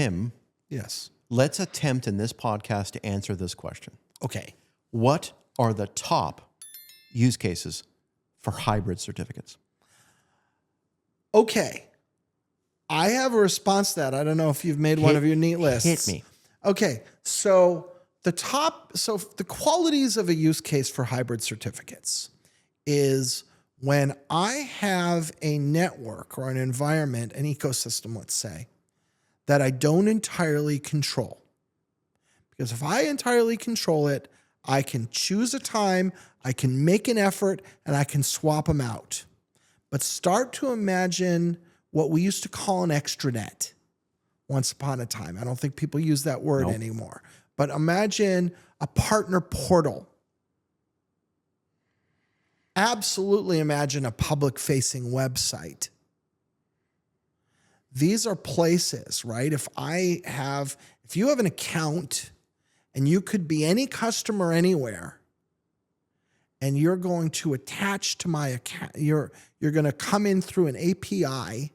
Tim, Yes. let's attempt in this podcast to answer this question. Okay. What are the top use cases for hybrid certificates? Okay. I have a response to that. I don't know if you've made one of your neat lists. Hit me. Okay. So the qualities of a use case for hybrid certificates is when I have a network or an environment, an ecosystem, let's say, that I don't entirely control. Because if I entirely control it, I can choose a time, I can make an effort, and I can swap them out. But start to imagine what we used to call an extranet once upon a time. I don't think people use that word anymore. But imagine a partner portal. Absolutely imagine a public-facing website. These are places, right? If you have an account and you could be any customer anywhere, and you're going to attach to my account, you're going to come in through an API,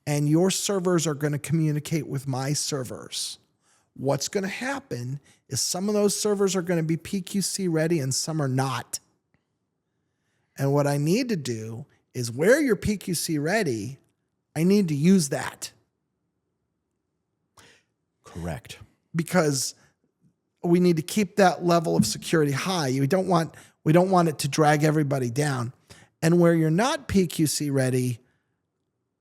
and your servers are going to communicate with my servers. What's going to happen is some of those servers are going to be PQC ready and some are not. And what I need to do is where you're PQC ready, I need to use that. Correct. Because we need to keep that level of security high. We don't want it to drag everybody down. And where you're not PQC ready,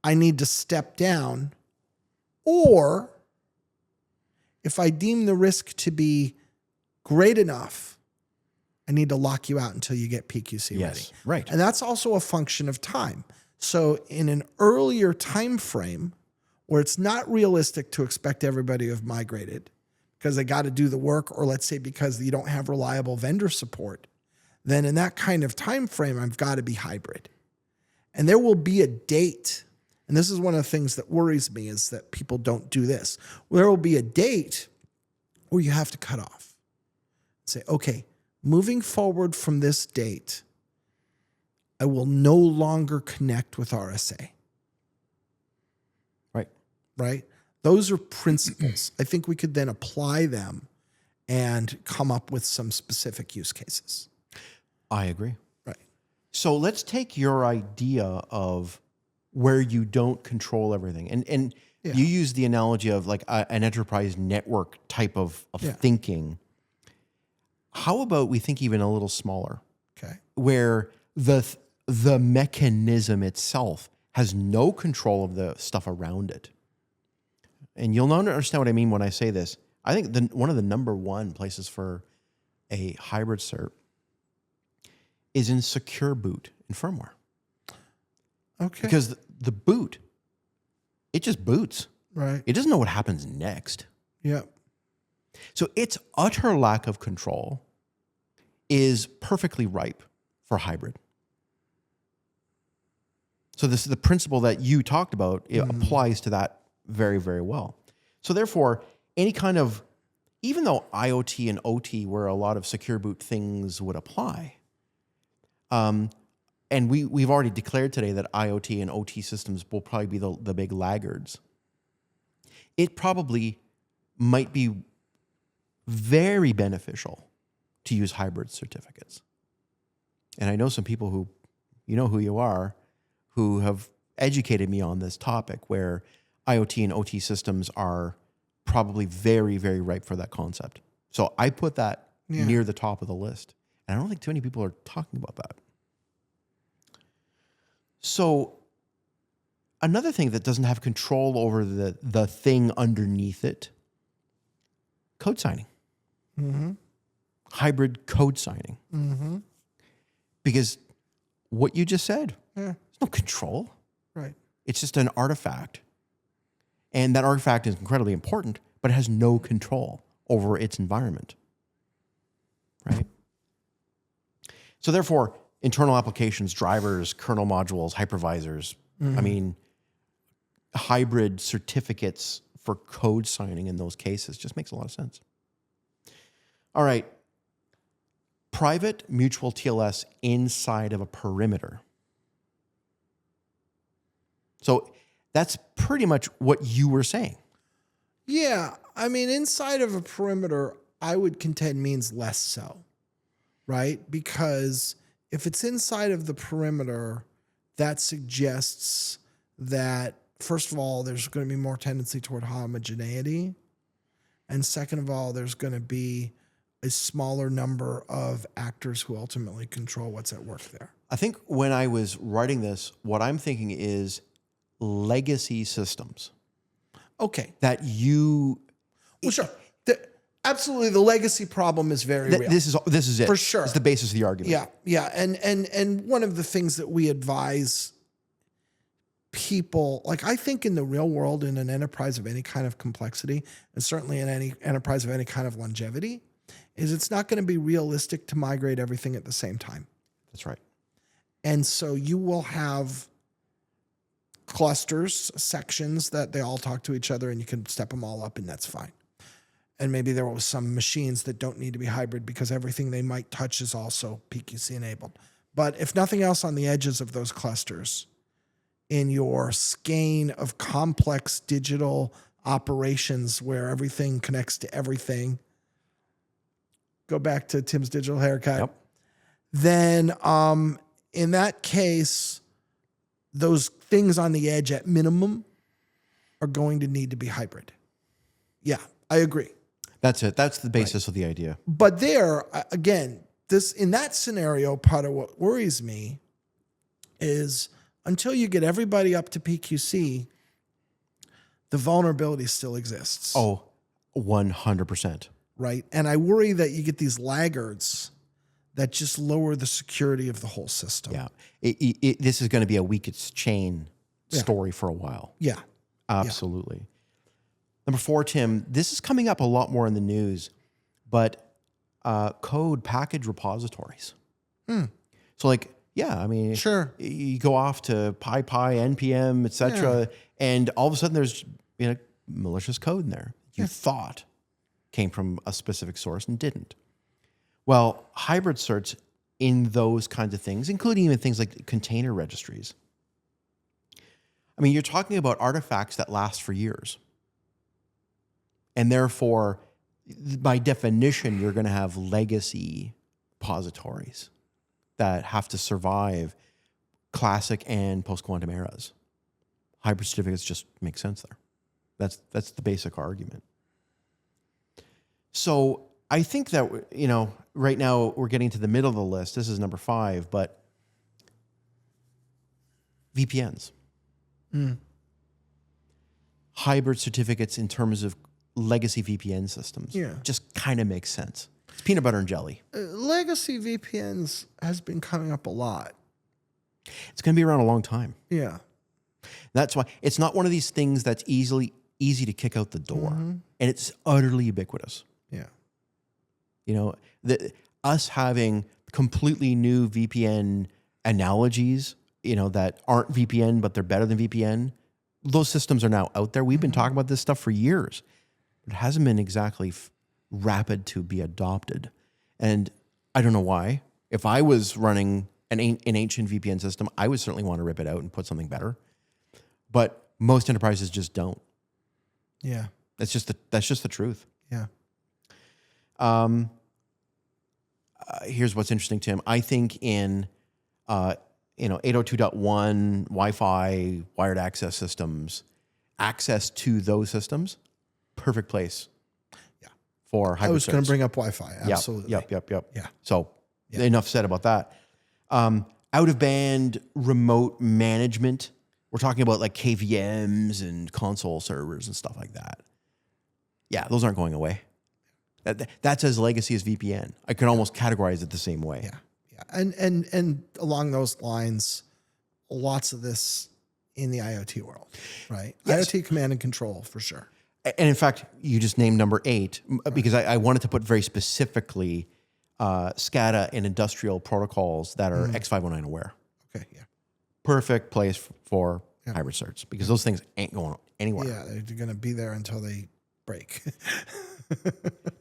I need to step down. Or if I deem the risk to be great enough, I need to lock you out until you get PQC ready. Right. And that's also a function of time. So in an earlier time frame where it's not realistic to expect everybody to have migrated because they got to do the work, or let's say because you don't have reliable vendor support, then in that kind of time frame, I've got to be hybrid. And there will be a date. And this is one of the things that worries me is that people don't do this. There will be a date where you have to cut off. Say, okay, moving forward from this date, I will no longer connect with RSA. Right? Those are principles. I think we could then apply them and come up with some specific use cases. I agree. Right. So let's take your idea of where you don't control everything. And you use the analogy of like an enterprise network type of thinking. How about we think even a little smaller? Okay. Where the mechanism itself has no control of the stuff around it. And you'll not understand what I mean when I say this. I think one of the number one places for a hybrid cert is in secure boot in firmware. Okay. Because the boot, it just boots. Right. It doesn't know what happens next. Yep. So its utter lack of control is perfectly ripe for hybrid. So this is the principle that you talked about. It applies to that very, very well. So therefore, any kind of, even though IoT and OT where a lot of secure boot things would apply, and we've already declared today that IoT and OT systems will probably be the big laggards. It probably might be very beneficial to use hybrid certificates. And I know some people who, you know who you are, who have educated me on this topic where IoT and OT systems are probably very, very ripe for that concept. So I put that near the top of the list. And I don't think too many people are talking about that. So another thing that doesn't have control over the thing underneath it, code signing. Mm-hmm. Hybrid code signing. Mm-hmm. Because what you just said, there's no control. Right. It's just an artifact. And that artifact is incredibly important, but it has no control over its environment. Right? So therefore, internal applications, drivers, kernel modules, hypervisors, I mean, hybrid certificates for code signing in those cases just makes a lot of sense. All right. Private mutual TLS inside of a perimeter. So That's pretty much what you were saying. Yeah. I mean, inside of a perimeter, I would contend means less so, right? Because if it's inside of the perimeter, that suggests that, first of all, there's going to be more tendency toward homogeneity. And second of all, there's going to be a smaller number of actors who ultimately control what's at work there. I think when I was writing this, what I'm thinking is legacy systems. Okay. That you... Well, sure. Absolutely, the legacy problem is very real. This is it. For sure. It's the basis of the argument. Yeah, yeah. And one of the things that we advise people, like I think in the real world, in an enterprise of any kind of complexity, and certainly in any enterprise of any kind of longevity, is it's not going to be realistic to migrate everything at the same time. That's right. And so you will have clusters, sections that they all talk to each other and you can step them all up and that's fine. And maybe there was some machines that don't need to be hybrid because everything they might touch is also PQC enabled. But if nothing else on the edges of those clusters, in your skein of complex digital operations where everything connects to everything, go back to Tim's digital haircut, Yep. then in that case, those things on the edge at minimum are going to need to be hybrid. Yeah, I agree. That's it. That's the basis of the idea. But there, again, in that scenario, part of what worries me is until you get everybody up to PQC, the vulnerability still exists. Oh, 100%. Right? And I worry that you get these laggards that just lower the security of the whole system. Yeah. This is going to be a weakest chain story for a while. Yeah. Absolutely. Yeah. Number 4, Tim, this is coming up a lot more in the news, but code package repositories. So like, yeah, I mean, sure, you go off to PyPy, NPM, etc., and all of a sudden there's malicious code in there you thought came from a specific source and didn't. Well, hybrid certs in those kinds of things, including even things like container registries. I mean, you're talking about artifacts that last for years. And therefore, by definition, you're going to have legacy repositories that have to survive classic and post-quantum eras. Hybrid certificates just make sense there. That's the basic argument. So I think that, right now we're getting to the middle of the list. This is number 5, but VPNs. Hybrid certificates in terms of legacy VPN systems. Just kind of makes sense. It's peanut butter and jelly. Legacy VPNs has been coming up a lot. It's going to be around a long time. Yeah. That's why it's not one of these things that's easy to kick out the door. And it's utterly ubiquitous. Yeah. Us having completely new VPN analogies, that aren't VPN, but they're better than VPN. Those systems are now out there. We've been talking about this stuff for years. It hasn't been exactly rapid to be adopted. And I don't know why. If I was running an ancient VPN system, I would certainly want to rip it out and put something better. But most enterprises just don't. Yeah. That's just the truth. Yeah. Here's what's interesting, Tim. I think in 802.1 Wi-Fi wired access systems, access to those systems, perfect place. Yeah. For hybrid. I was going to bring up Wi-Fi. Absolutely. Yep. Yeah. So enough said about that. Out of band remote management. We're talking about like KVMs and console servers and stuff like that. Yeah, those aren't going away. That's as legacy as VPN. I can almost categorize it the same way. Yeah. And along those lines, lots of this in the IoT world, right? Yes. IoT command and control for sure. And in fact, you just named number 8 because I wanted to put very specifically SCADA and industrial protocols that are X509 aware. Okay, yeah. Perfect place for hybrid certs because those things ain't going anywhere. Yeah, they're going to be there until they break.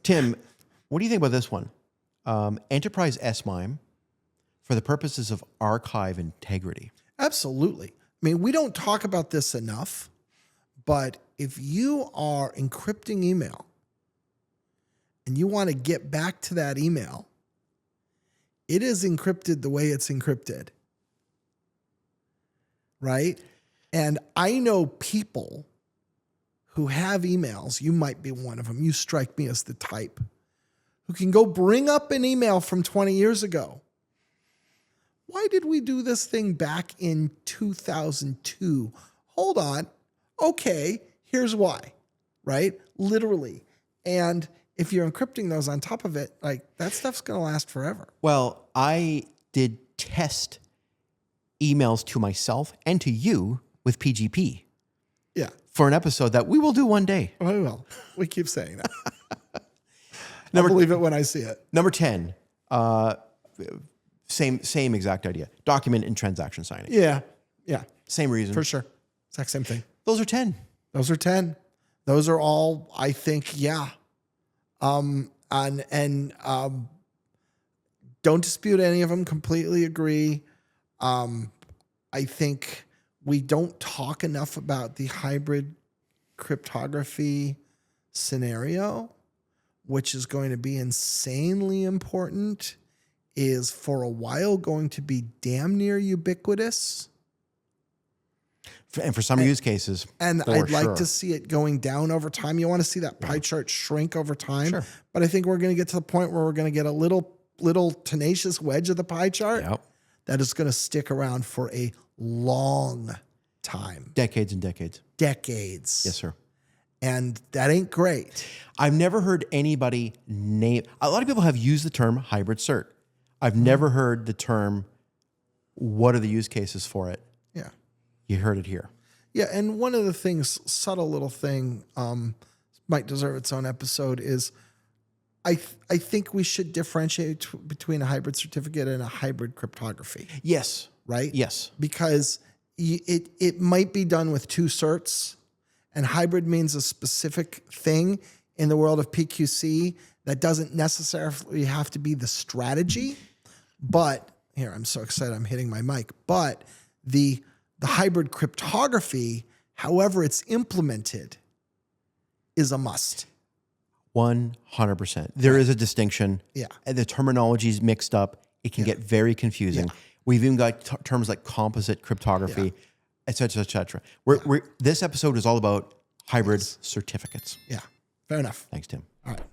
Tim, what do you think about this one? Enterprise MIME for the purposes of archive integrity. Absolutely. I mean, we don't talk about this enough, but if you are encrypting email and you want to get back to that email, it is encrypted the way it's encrypted, right? And I know people who have emails, you might be one of them, you strike me as the type, who can go bring up an email from 20 years ago. Why did we do this thing back in 2002? Hold on. Okay, here's why, right? Literally. And if you're encrypting those on top of it, like that stuff's going to last forever. Well, I did test emails to myself and to you with PGP Yeah. for an episode that we will do one day. Oh, we will. We keep saying that. I believe it when I see it. Number 10, same exact idea. Document and transaction signing. Yeah. Yeah. Same reason. For sure. Exact same thing. Those are 10. Those are 10. Those are all, I think, yeah. Don't dispute any of them. Completely agree. I think we don't talk enough about the hybrid cryptography scenario, which is going to be insanely important, is for a while going to be damn near ubiquitous. And for some use cases. And I'd like to see it going down over time. You want to see that pie chart shrink over time. Sure. But I think we're going to get to the point where we're going to get a little tenacious wedge of the pie chart that is going to stick around for a long time. Decades and decades. Decades. Yes, sir. And that ain't great. I've never heard anybody name. A lot of people have used the term hybrid cert. I've never heard the term, what are the use cases for it? Yeah. You heard it here. Yeah, and one of the things, subtle little thing, might deserve its own episode, is I think we should differentiate between a hybrid certificate and a hybrid cryptography. Yes. Right? Yes. Because it might be done with two certs, and hybrid means a specific thing in the world of PQC that doesn't necessarily have to be the strategy. But here, I'm so excited I'm hitting my mic. But the hybrid cryptography, however it's implemented, is a must. 100%. There is a distinction. Yeah. And the terminology is mixed up. It can get very confusing. Yeah. We've even got terms like composite cryptography, et cetera, et cetera. This episode is all about hybrid certificates. Yeah. Fair enough. Thanks, Tim. All right.